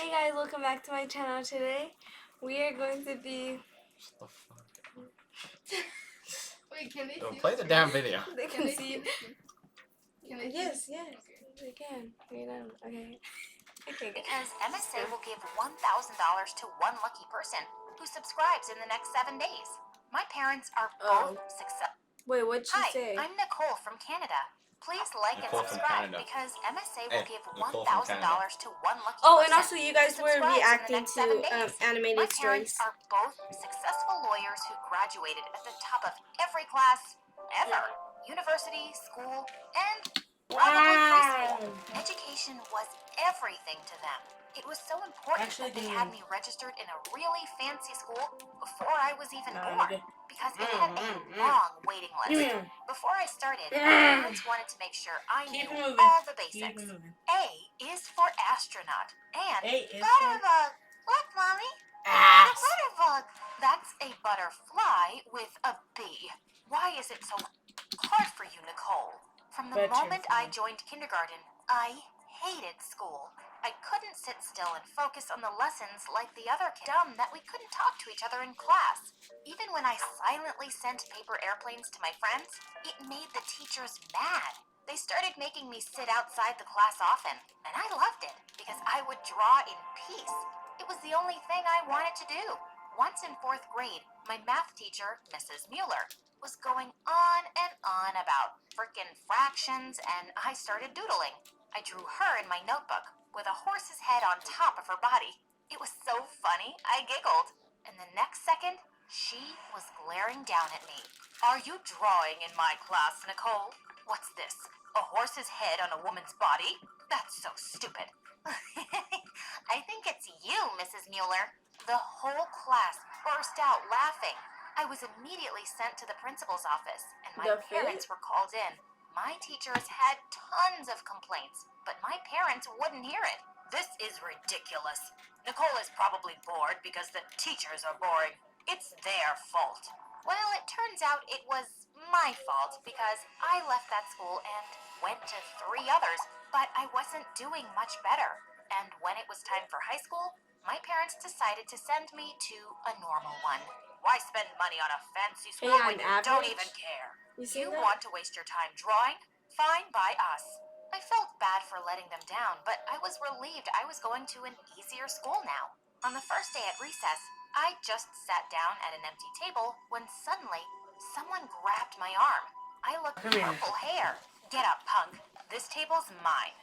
Hey guys, welcome back to my channel. Today we are going to be What the fuck? Wait, can they see Play us? the damn video. they Can can they see. Can they Yes, see? yes, Okay. they can. You know, okay. Okay. Because MSA will give $1,000 to one lucky person who subscribes in the next 7 days. My parents are both successful. Wait, what'd she Hi, say? I'm Nicole from Canada. Please like Nicole and from subscribe Canada. because MSA will Hey, give Nicole $1,000 from Canada. to one lucky Oh, person and also you guys who were subscribes in the reacting next 7 to days. My animated parents stories. are both successful lawyers who graduated at the top of every class ever. University, school, and probably preschool. Education was everything to them. It was so important that they had me registered in a really fancy school before I was even born, because it had a long waiting list. Before I started, my parents wanted to make sure I knew all the basics. A is for astronaut, and butterbug. Look, Mommy, a butterbug. That's a butterfly with a B. Why is it so hard for you, Nicole? From the moment I joined kindergarten, I hated school. I couldn't sit still and focus on the lessons like the other kids. Dumb that we couldn't talk to each other in class. Even when I silently sent paper airplanes to my friends, it made the teachers mad. They started making me sit outside the class often, and I loved it because I would draw in peace. It was the only thing I wanted to do. Once in 4th grade, my math teacher, Mrs. Mueller, was going on about frickin' fractions, and I started doodling. I drew her in my notebook with a horse's head on top of her body. It was so funny, I giggled. And the next second, she was glaring down at me. Are you drawing in my class, Nicole? What's this? A horse's head on a woman's body? That's so stupid. I think it's you, Mrs. Mueller. The whole class burst out laughing. I was immediately sent to the principal's office, and my parents were called in. My teachers had tons of complaints, but my parents wouldn't hear it. This is ridiculous. Nicole is probably bored because the teachers are boring. It's their fault. Well, it turns out it was my fault because I left that school and went to 3 others, but I wasn't doing much better. And when it was time for high school, my parents decided to send me to a normal one. Why spend money on a fancy school when you don't even care? You want to waste your time drawing? Fine by us. I felt bad for letting them down, but I was relieved I was going to an easier school now. On the first day at recess, I just sat down at an empty table when suddenly someone grabbed my arm. I looked purple hair. Get up, punk. This table's mine.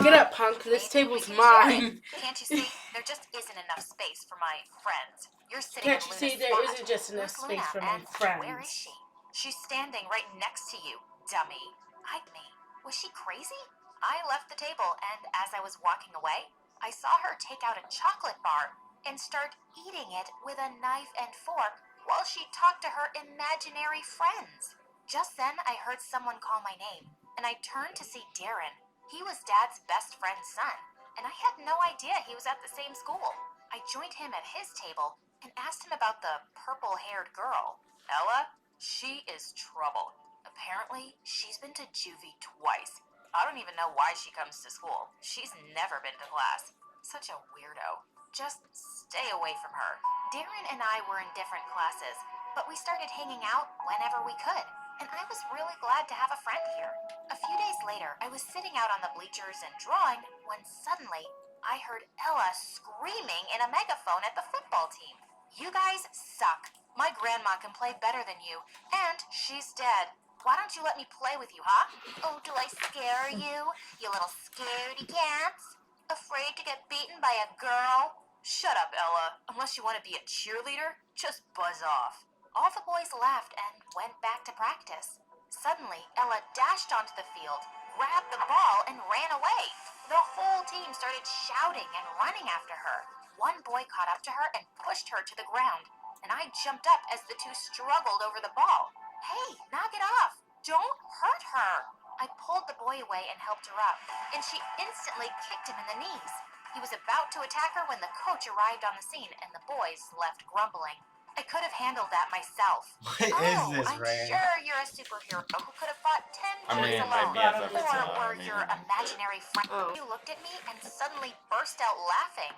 Get up, punk. This maybe we table's can share it. mine. Can't you see? There just isn't enough space for my friends. You're sitting Can't in you Luna's see there spot. isn't just enough Who's space Luna, for my and friends? where is she? She's standing right next to you, dummy. Hide me. Was she crazy? I left the table, and as I was walking away, I saw her take out a chocolate bar and start eating it with a knife and fork while she talked to her imaginary friends. Just then, I heard someone call my name, and I turned to see Darren. He was Dad's best friend's son, and I had no idea he was at the same school. I joined him at his table and asked him about the purple-haired girl. Ella? She is trouble. Apparently, she's been to juvie twice. I don't even know why she comes to school. She's never been to class. Such a weirdo. Just stay away from her. Darren and I were in different classes, but we started hanging out whenever we could, and I was really glad to have a friend here. A few days later, I was sitting out on the bleachers and drawing when suddenly I heard Ella screaming in a megaphone at the football team. You guys suck. My grandma can play better than you, and she's dead. Why don't you let me play with you, huh? Oh, do I scare you? You little scaredy cats? Afraid to get beaten by a girl? Shut up, Ella. Unless you want to be a cheerleader, just buzz off. All the boys laughed and went back to practice. Suddenly, Ella dashed onto the field, grabbed the ball, and ran away. The whole team started shouting and running after her. One boy caught up to her and pushed her to the ground, and I jumped up as the two struggled over the ball. Hey, knock it off! Don't hurt her! I pulled the boy away and helped her up, and she instantly kicked him in the knees. He was about to attack her when the coach arrived on the scene, and the boys left grumbling. I could have handled that myself. What is this, I'm Ray? sure you're a superhero who could have fought 10 I bullies mean, alone. my BFF is Or were amazing. your imaginary friend? You looked at me and suddenly burst out laughing.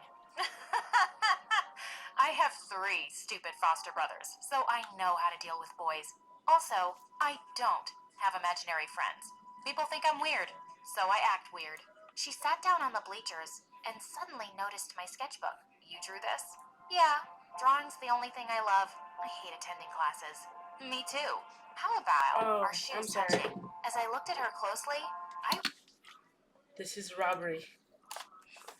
I have 3 stupid foster brothers, so I know how to deal with boys. Also, I don't have imaginary friends. People think I'm weird, so I act weird. She sat down on the bleachers and suddenly noticed my sketchbook. You drew this? Yeah, drawing's the only thing I love. I hate attending classes. Me too. How about our shoes I'm sorry. touching? As I looked at her closely, This is robbery.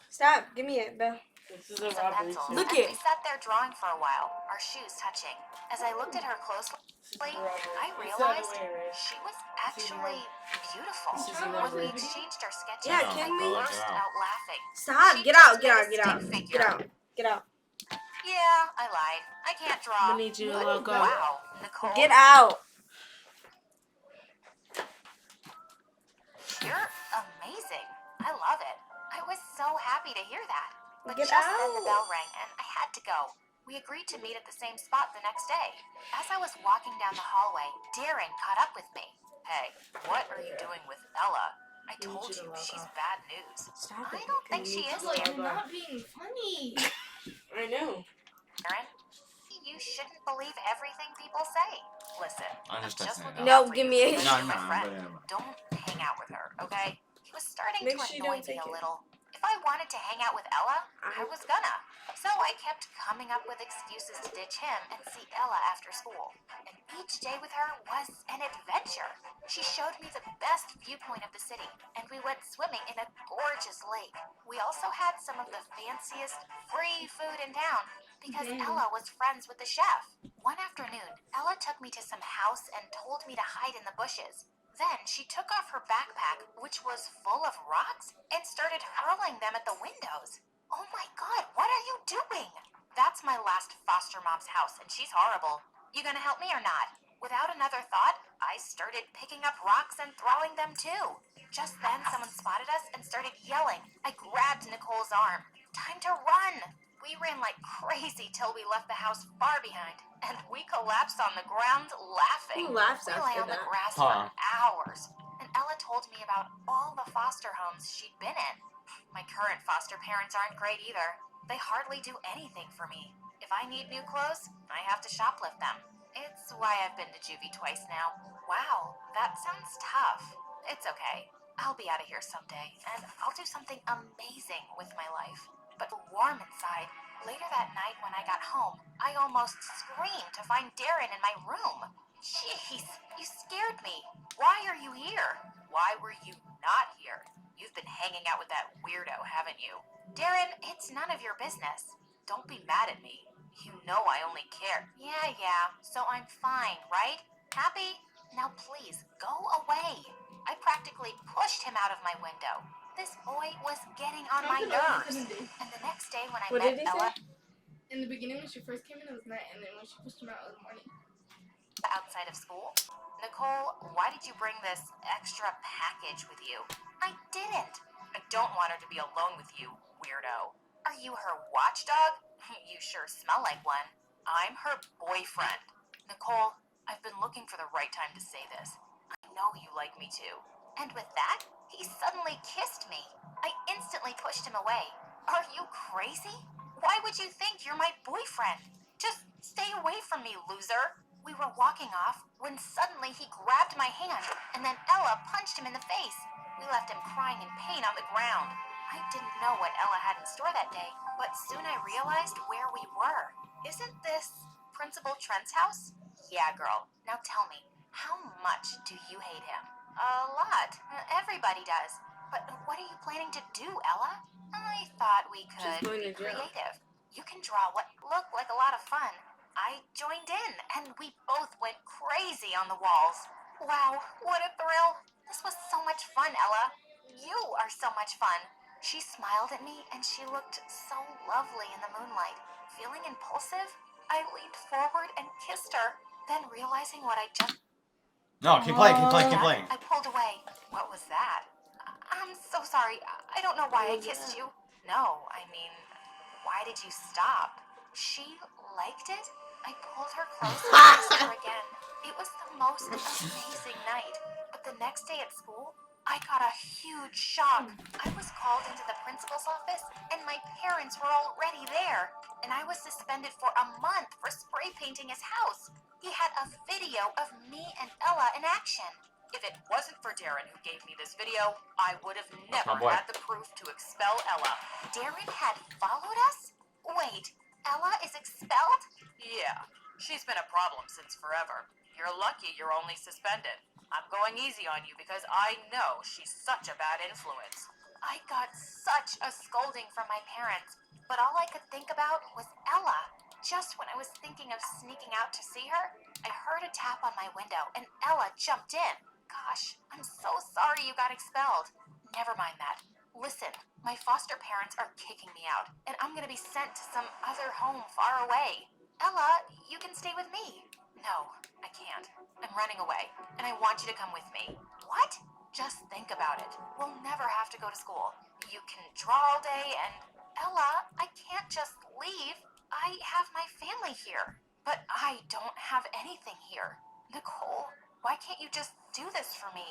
Stop. Give me it, Belle. This is a some robbery. pencils, Too. Look and it. we sat there drawing for a while, our shoes touching. As I looked at her closely, This is a robbery. I It's the other realized way, right? she was actually beautiful. This is a When we robbery. exchanged our sketches, Yeah, I can we- burst out laughing. Stop. She Get just out. Get made a out. Get out. stick Get figure. out. Get out. Yeah, I lied. I can't draw. We need you to But look up. wow, Nicole, Get out. you're amazing. I love it. I was so happy to hear that. But Get just then the out. bell rang and I had to go. We agreed to meet at the same spot the next day. As I was walking down the hallway, Darren caught up with me. Hey, what are you doing with Ella? I We need told you to you log she's off. bad news. Stop I it. don't think she is, Like, Hold you're on. not being funny. I know. Darren. You shouldn't believe everything people say. Listen, I'm I'm just just testing it looking No, out. out for give you me it. because No, you're no, my friend. but Don't hang out with her, okay? He was starting Make to sure you annoy don't me take a it. little. If I wanted to hang out with Ella, I was gonna. So I kept coming up with excuses to ditch him and see Ella after school. And each day with her was an adventure. She showed me the best viewpoint of the city, and we went swimming in a gorgeous lake. We also had some of the fanciest free food in town because Damn. Ella was friends with the chef. One afternoon, Ella took me to some house and told me to hide in the bushes. Then she took off her backpack, which was full of rocks, and started hurling them at the windows. Oh my god, what are you doing? That's my last foster mom's house, and she's horrible. You gonna help me or not? Without another thought, I started picking up rocks and throwing them too. Just then, someone spotted us and started yelling. I grabbed Nicole's arm. Time to run! We ran like crazy till we left the house far behind, and we collapsed on the ground laughing. Who laughs We lay after on the that? grass Huh. for hours, and Ella told me about all the foster homes she'd been in. My current foster parents aren't great either. They hardly do anything for me. If I need new clothes, I have to shoplift them. It's why I've been to juvie twice now. Wow, that sounds tough. It's okay. I'll be out of here someday, and I'll do something amazing with my life. But warm inside. Later that night when I got home, I almost screamed to find Darren in my room. Jeez, you scared me. Why are you here? Why were you not here? You've been hanging out with that weirdo, haven't you? Darren, it's none of your business. Don't be mad at me. You know I only care. Yeah, so I'm fine, right? Happy? Now please, go away. I practically pushed him out of my window. This boy was getting on my nerves. And the next day when I What met did he Ella say? In the beginning, when she first came in, it was night, and then when she pushed him out, it was morning. outside of school, Nicole, why did you bring this extra package with you? I didn't. I don't want her to be alone with you, weirdo. Are you her watchdog? You sure smell like one. I'm her boyfriend. Nicole, I've been looking for the right time to say this. I know you like me too. And with that, he suddenly kissed me. I instantly pushed him away. Are you crazy? Why would you think you're my boyfriend? Just stay away from me, loser. We were walking off when suddenly he grabbed my hand and then Ella punched him in the face. We left him crying in pain on the ground. I didn't know what Ella had in store that day, but soon I realized where we were. Isn't this Principal Trent's house? Yeah, girl. Now tell me, how much do you hate him? A lot. Everybody does. But what are you planning to do, Ella? I thought we could She's going be to jail. creative. You can draw what looked like a lot of fun. I joined in, and we both went crazy on the walls. Wow, what a thrill. This was so much fun, Ella. You are so much fun. She smiled at me, and she looked so lovely in the moonlight. Feeling impulsive, I leaned forward and kissed her. Then realizing what I just No, keep playing, keep playing, keep done, playing. I pulled away. What was that? I'm so sorry. I don't know why I kissed you. No, I mean, why did you stop? She liked it? I pulled her close and kissed her again. It was the most amazing night. But the next day at school, I got a huge shock. I was called into the principal's office, and my parents were already there. And I was suspended for a month for spray painting his house. He had a video of me and Ella in action. If it wasn't for Darren who gave me this video, I would have never boy. had the proof to expel Ella. Darren had followed us? Wait, Ella is expelled? Yeah, she's been a problem since forever. You're lucky you're only suspended. I'm going easy on you because I know she's such a bad influence. I got such a scolding from my parents, but all I could think about was Ella. Just when I was thinking of sneaking out to see her, I heard a tap on my window and Ella jumped in. Gosh, I'm so sorry you got expelled. Never mind that. Listen, my foster parents are kicking me out, and I'm gonna be sent to some other home far away. Ella, you can stay with me. No, I can't. I'm running away, and I want you to come with me. What? Just think about it. We'll never have to go to school. You can draw all day, and Ella, I can't just leave. I have my family here, but I don't have anything here. Nicole, why can't you just do this for me?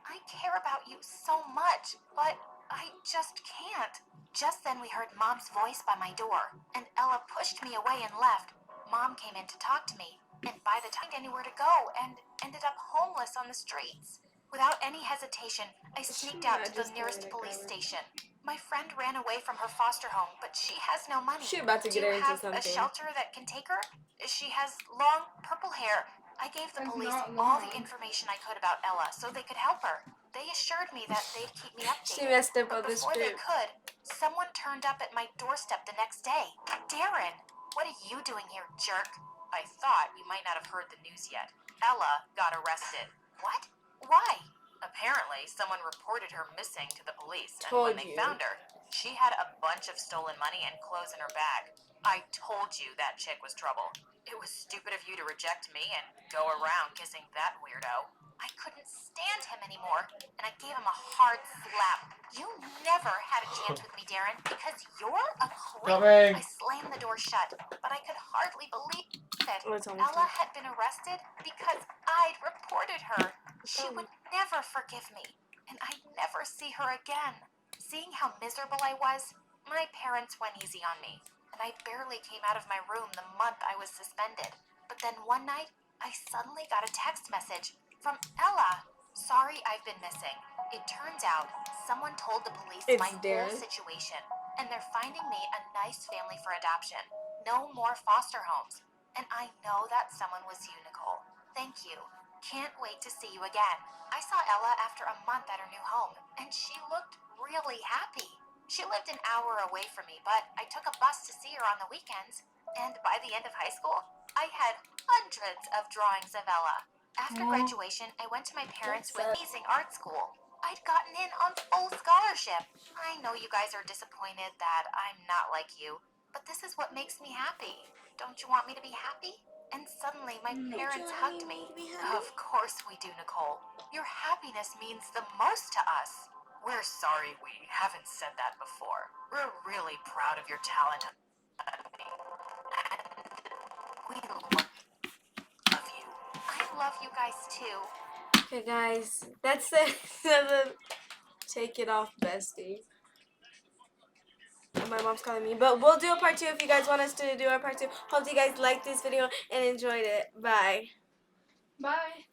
I care about you so much, but I just can't. Just then we heard Mom's voice by my door, and Ella pushed me away and left. Mom came in to talk to me, and by the time I had anywhere to go and ended up homeless on the streets. Without any hesitation, I sneaked out to the nearest police station. My friend ran away from her foster home, but she has no money. She about to Do get her you into have something. a shelter that can take her? She has long purple hair. I gave the That's police not all the long. information I could about Ella so they could help her. They assured me that they'd keep me updated. She messed up But on the before they script. could, someone turned up at my doorstep the next day. Darren, what are you doing here, jerk? I thought you might not have heard the news yet. Ella got arrested. What? Why? Apparently, someone reported her missing to the police, and when Told they you. found her, she had a bunch of stolen money and clothes in her bag. I told you that chick was trouble. It was stupid of you to reject me and go around kissing that weirdo. I couldn't stand him anymore, and I gave him a hard slap. You never had a chance with me, Darren, because you're a creep. Coming. I slammed the door shut, but I could hardly believe it. Oh, it's almost Ella done. had been arrested because I'd reported her. She would never forgive me, and I'd never see her again. Seeing how miserable I was, my parents went easy on me, and I barely came out of my room the month I was suspended. But then one night, I suddenly got a text message from Ella. Sorry I've been missing. It turns out someone told the police It's my whole Darren. situation, and they're finding me a nice family for adoption. No more foster homes. And I know that someone was you, Nicole. Thank you. Can't wait to see you again. I saw Ella after a month at her new home, and she looked really happy. She lived an hour away from me, but I took a bus to see her on the weekends. And by the end of high school, I had hundreds of drawings of Ella. After graduation, I went to my parents' with amazing art school. I'd gotten in on full scholarship. I know you guys are disappointed that I'm not like you, but this is what makes me happy. Don't you want me to be happy? And suddenly my parents hugged me. Of course we do, Nicole. Your happiness means the most to us. We're sorry we haven't said that before. We're really proud of your talent. And we love you. I love you guys too. Okay, guys, that's it. Take it off, bestie. My mom's calling me, but we'll do a part 2 if you guys want us to do our part 2. Hope you guys liked this video and enjoyed it. Bye. Bye.